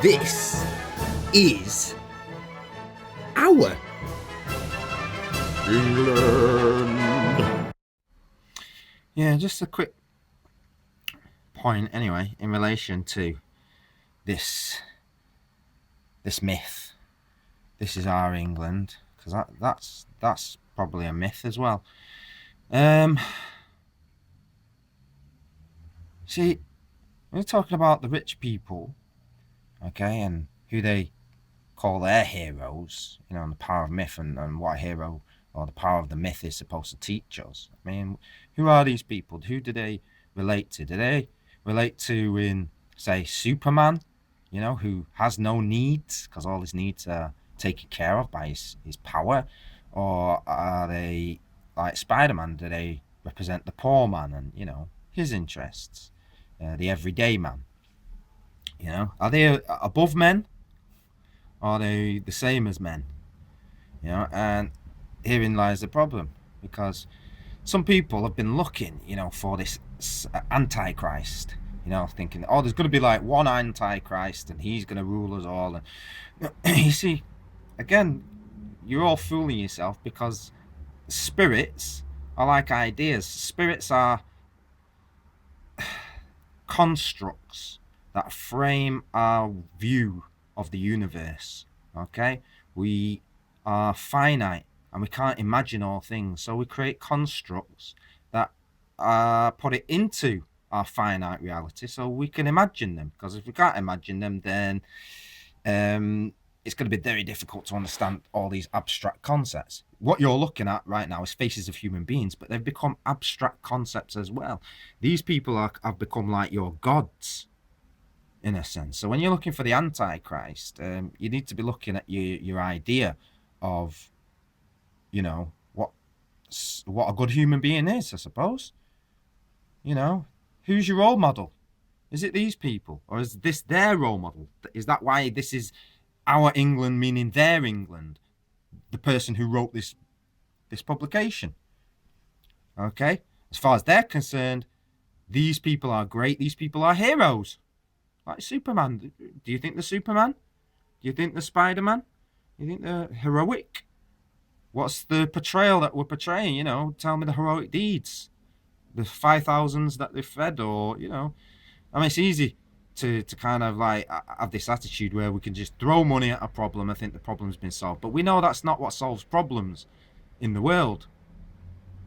This is our England. Yeah, just a quick point anyway in relation to this myth. This is our England, because that's probably a myth as well. See, we're talking about the rich people, okay, and who they call their heroes, and the power of myth and what a hero or the power of the myth is supposed to teach us. I mean, who are these people? Who do they relate to? Do they relate to, in say, Superman, who has no needs because all his needs are taken care of by his power? Or are they like Spider-Man? Do they represent the poor man and his interests, the everyday man? Are they above men? Are they the same as men? And herein lies the problem, because some people have been looking, for this antichrist, thinking, oh, there's going to be like one antichrist and he's going to rule us all. And you see, again, you're all fooling yourself, because spirits are like ideas. Spirits are constructs that frame our view of the universe. Okay, we are finite and we can't imagine all things, so we create constructs that put it into our finite reality so we can imagine them, because if we can't imagine them, then it's going to be very difficult to understand all these abstract concepts. What you're looking at right now is faces of human beings, but they've become abstract concepts as well. These people have become like your gods, in a sense. So when you're looking for the Antichrist, you need to be looking at your idea of, what a good human being is, I suppose. Who's your role model? Is it these people, or is this their role model? Is that why this is our England, meaning their England, the person who wrote this publication? Okay, as far as they're concerned, these people are great. These people are heroes, like Superman. Do you think the Superman? Do you think the Spider-Man? Do you think they're heroic? What's the portrayal that we're portraying? Tell me the heroic deeds, the 5,000s that they fed, or I mean, it's easy to kind of like have this attitude where we can just throw money at a problem and think the problem's been solved. But we know that's not what solves problems in the world.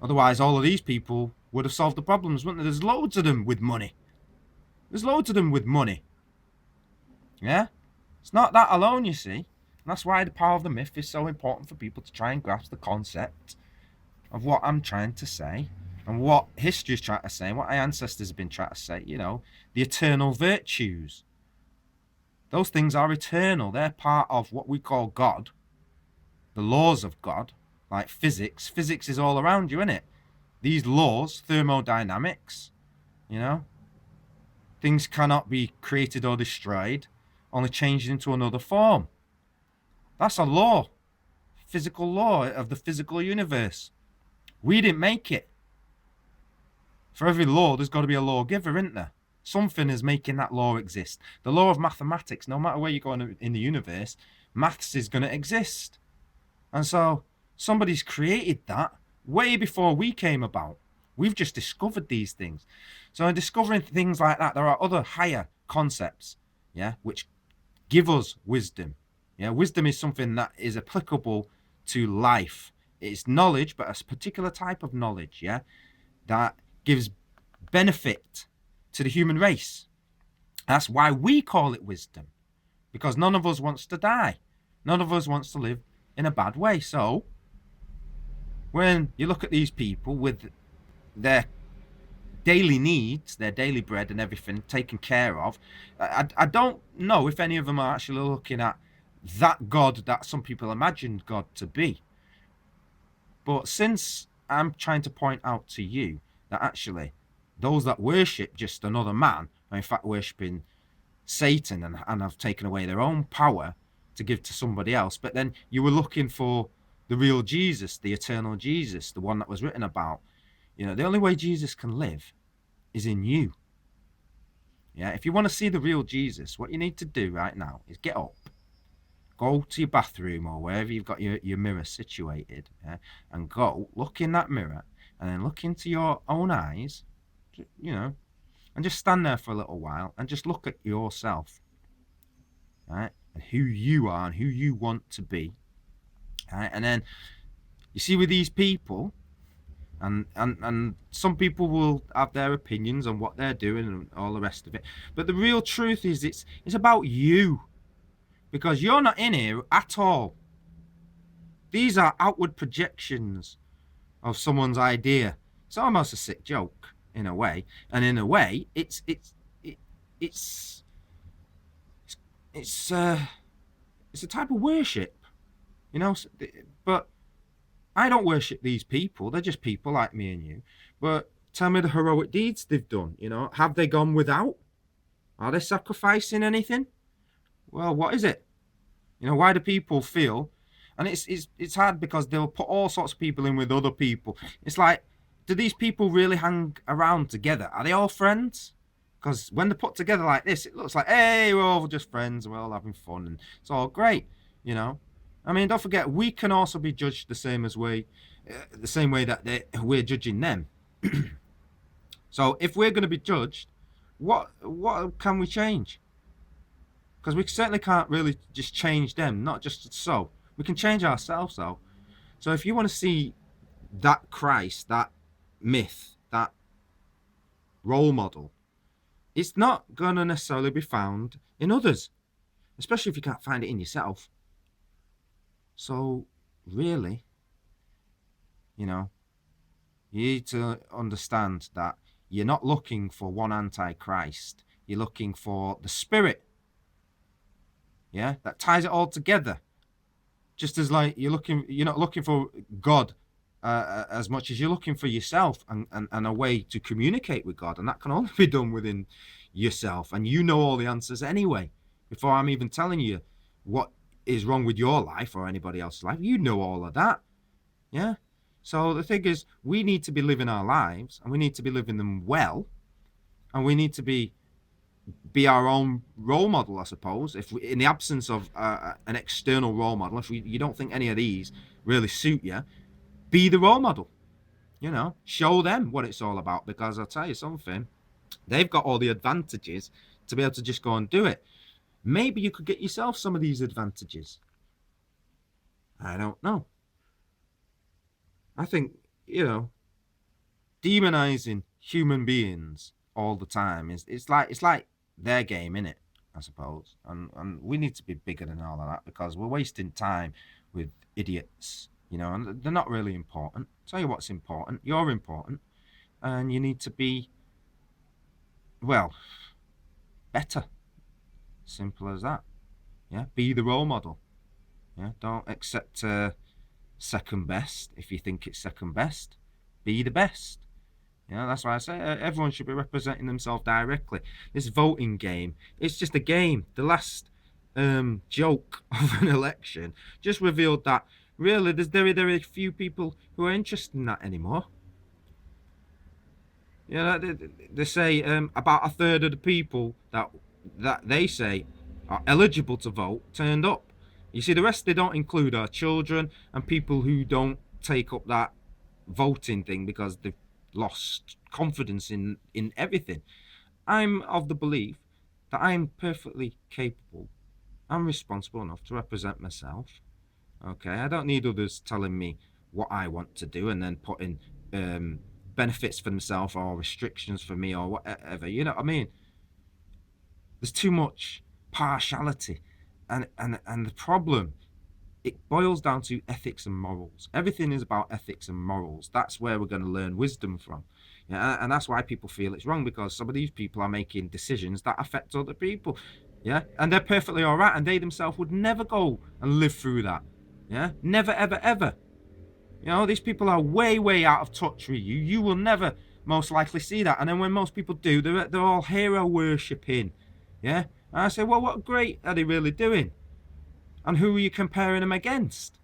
Otherwise, all of these people would have solved the problems, wouldn't there? There's loads of them with money. Yeah? It's not that alone, you see. And that's why the power of the myth is so important for people to try and grasp the concept of what I'm trying to say, and what history is trying to say, and what our ancestors have been trying to say, the eternal virtues. Those things are eternal. They're part of what we call God, the laws of God, like physics. Physics is all around you, isn't it? These laws, thermodynamics, things cannot be created or destroyed, only changed into another form. That's a law, physical law of the physical universe. We didn't make it. For every law, there's got to be a lawgiver, isn't there? Something is making that law exist. The law of mathematics, no matter where you go in the universe, maths is going to exist. And so somebody's created that way before we came about. We've just discovered these things. So in discovering things like that, there are other higher concepts, which give us wisdom. Wisdom is something that is applicable to life. It's knowledge, but a particular type of knowledge, that gives benefit to the human race. That's why we call it wisdom, because none of us wants to die. None of us wants to live in a bad way. So when you look at these people with their daily needs, their daily bread and everything taken care of, I don't know if any of them are actually looking at that God that some people imagined God to be. But since I'm trying to point out to you that actually those that worship just another man are in fact worshipping Satan and have taken away their own power to give to somebody else, but then you were looking for the real Jesus, the eternal Jesus, the one that was written about. The only way Jesus can live is in you. Yeah, if you want to see the real Jesus, what you need to do right now is get up, go to your bathroom or wherever you've got your mirror situated, yeah, and go look in that mirror and then look into your own eyes, you know, and just stand there for a little while and just look at yourself, right, and who you are and who you want to be, right, and then you see with these people, and some people will have their opinions on what they're doing and all the rest of it, but the real truth is it's about you, because you're not in here at all. These are outward projections of someone's idea. It's almost a sick joke in a way, and in a way it's a type of worship, you know. But I don't worship these people. They're just people like me and you. But tell me the heroic deeds they've done. You know, have they gone without? Are they sacrificing anything? Well, what is it? You know, why do people feel? And it's hard because they'll put all sorts of people in with other people. It's like, do these people really hang around together? Are they all friends? Because when they're put together like this, it looks like, hey, we're all just friends, we're all having fun, and it's all great, you know. I mean, don't forget, we can also be judged the same way that we're judging them. So if we're going to be judged, what can we change? Because we certainly can't really just change them, not just so. We can change ourselves, though. So if you want to see that Christ, that myth, that role model, it's not going to necessarily be found in others, especially if you can't find it in yourself. So really, you know, you need to understand that you're not looking for one antichrist. You're looking for the Spirit, yeah, that ties it all together. Just as like you're not looking for God as much as you're looking for yourself and a way to communicate with God, and that can only be done within yourself. And you know all the answers anyway. Before I'm even telling you what is wrong with your life or anybody else's life, you know all of that, yeah. So the thing is, we need to be living our lives, and we need to be living them well, and we need to be our own role model, I suppose. If we, in the absence of an external role model, if you don't think any of these really suit you, be the role model. You know, show them what it's all about, because I'll tell you something, they've got all the advantages to be able to just go and do it. Maybe you could get yourself some of these advantages. I don't know. I think, you know, demonizing human beings all the time it's like their game, innit, I suppose. And we need to be bigger than all of that, because we're wasting time with idiots, you know, and they're not really important. I'll tell you what's important. You're important, and you need to be, well, better. Simple as that. Yeah, be the role model. Yeah, don't accept second best if you think it's second best. Be the best. You know, that's why I say everyone should be representing themselves directly. This voting game, it's just a game. The last joke of an election just revealed that really there's very few people who are interested in that anymore. You know, they say about a third of the people that they say are eligible to vote turned up. You see, the rest they don't include are children and people who don't take up that voting thing because they've lost confidence in everything. I'm of the belief that I'm perfectly capable. I'm responsible enough to represent myself. Okay, I don't need others telling me what I want to do and then putting benefits for themselves or restrictions for me or whatever. You know what I mean? There's too much partiality, and the problem, it boils down to ethics and morals. Everything is about ethics and morals. That's where we're going to learn wisdom from. Yeah, and that's why people feel it's wrong, because some of these people are making decisions that affect other people. Yeah, and they're perfectly all right, and they themselves would never go and live through that. Yeah, never, ever, ever. You know, these people are way out of touch with you. You will never most likely see that. And then when most people do, they're all hero worshipping. Yeah, and I say, well, what great are they really doing? And who are you comparing them against?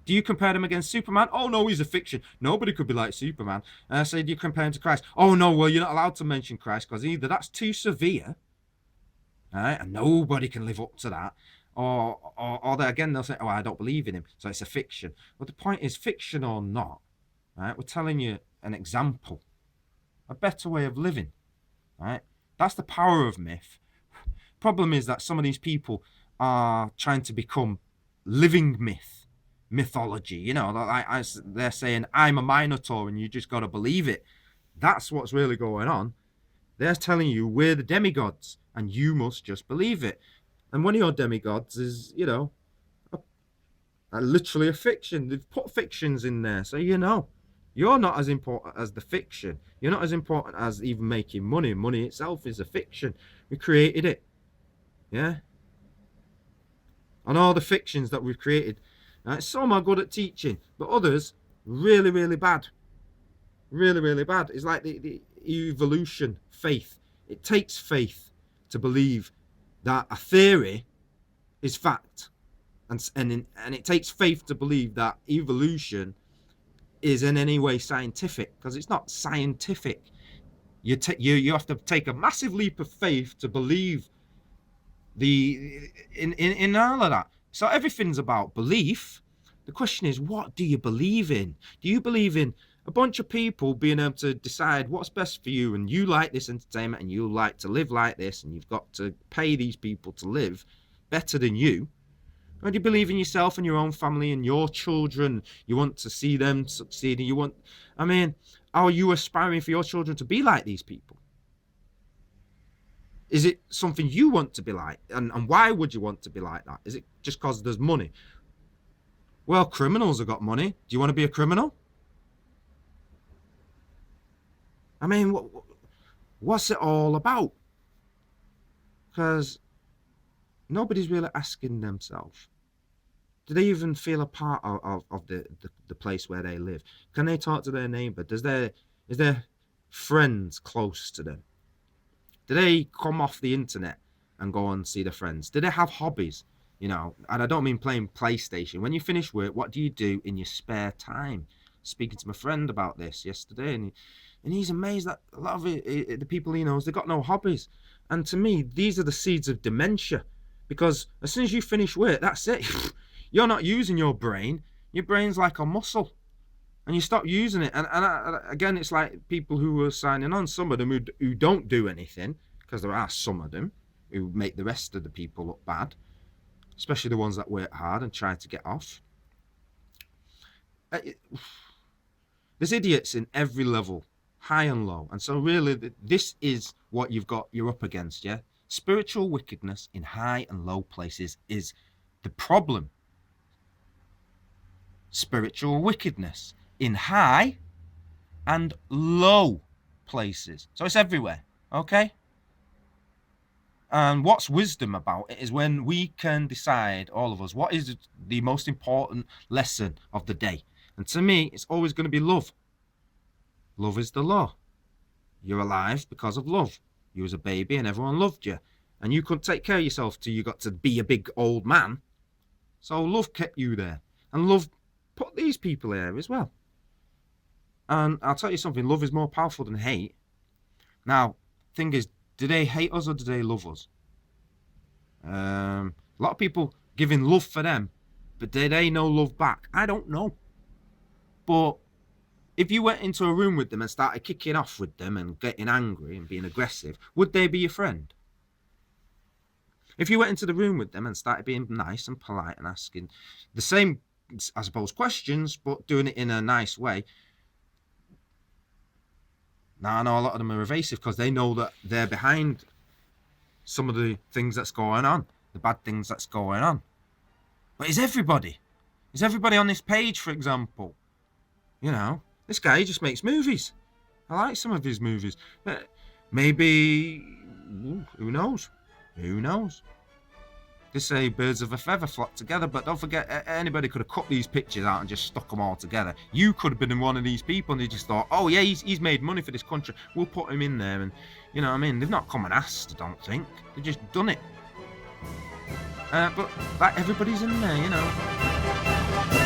Do you compare them against Superman? Oh, no, he's a fiction. Nobody could be like Superman. And I say, do you compare him to Christ? Oh, no, well, you're not allowed to mention Christ, because either that's too severe, right? And nobody can live up to that. Or again, they'll say, oh, I don't believe in him, so it's a fiction. But the point is, fiction or not, right? We're telling you an example, a better way of living, right? That's the power of myth. Problem is that some of these people are trying to become living mythology. You know, like they're saying, I'm a Minotaur and you just got to believe it. That's what's really going on. They're telling you we're the demigods and you must just believe it. And one of your demigods is, you know, literally a fiction. They've put fictions in there, so you know. You're not as important as the fiction. You're not as important as even making money. Money itself is a fiction. We created it. Yeah? And all the fictions that we've created, right, some are good at teaching, but others, really, really bad. Really, really bad. It's like the evolution, faith. It takes faith to believe that a theory is fact. And it takes faith to believe that evolution is in any way scientific, because it's not scientific. You have to take a massive leap of faith to believe in all of that. So everything's about belief. The question is, what do you believe in? Do you believe in a bunch of people being able to decide what's best for you, and you like this entertainment and you like to live like this, and you've got to pay these people to live better than you? Or do you believe in yourself and your own family and your children? You want to see them succeed, and are you aspiring for your children to be like these people? Is it something you want to be like? And why would you want to be like that? Is it just because there's money? Well, criminals have got money. Do you want to be a criminal? I mean, what's it all about? Because nobody's really asking themselves. Do they even feel a part of the place where they live? Can they talk to their neighbour? Is there friends close to them? Do they come off the internet and go and see their friends? Do they have hobbies? You know, and I don't mean playing PlayStation. When you finish work, what do you do in your spare time? Speaking to my friend about this yesterday, and he's amazed that a lot of the people he knows, they've got no hobbies. And to me, these are the seeds of dementia, because as soon as you finish work, that's it. You're not using your brain. Your brain's like a muscle, and you stop using it. And again, it's like people who are signing on, some of them who don't do anything, because there are some of them who make the rest of the people look bad, especially the ones that work hard and try to get off. There's idiots in every level, high and low. And so really, this is what you're up against, yeah? Spiritual wickedness in high and low places is the problem. Spiritual wickedness in high and low places. So it's everywhere, okay? And what's wisdom about it is when we can decide, all of us, what is the most important lesson of the day. And to me, it's always going to be love. Love is the law. You're alive because of love. You was a baby and everyone loved you. And you couldn't take care of yourself till you got to be a big old man. So love kept you there. And love put these people there as well. And I'll tell you something, love is more powerful than hate. Now, thing is, do they hate us or do they love us? A lot of people giving love for them, but do they know love back? I don't know. But if you went into a room with them and started kicking off with them and getting angry and being aggressive, would they be your friend? If you went into the room with them and started being nice and polite and asking the same, I suppose, questions, but doing it in a nice way. Now, I know a lot of them are evasive because they know that they're behind some of the things that's going on, the bad things that's going on. But is everybody on this page, for example? You know, this guy just makes movies. I like some of his movies. But maybe, who knows? Who knows? They say birds of a feather flock together, but don't forget, anybody could have cut these pictures out and just stuck them all together. You could have been one of these people and they just thought, oh yeah, he's made money for this country, we'll put him in there. And you know what I mean? They've not come and asked, I don't think. They've just done it. But like everybody's in there, you know.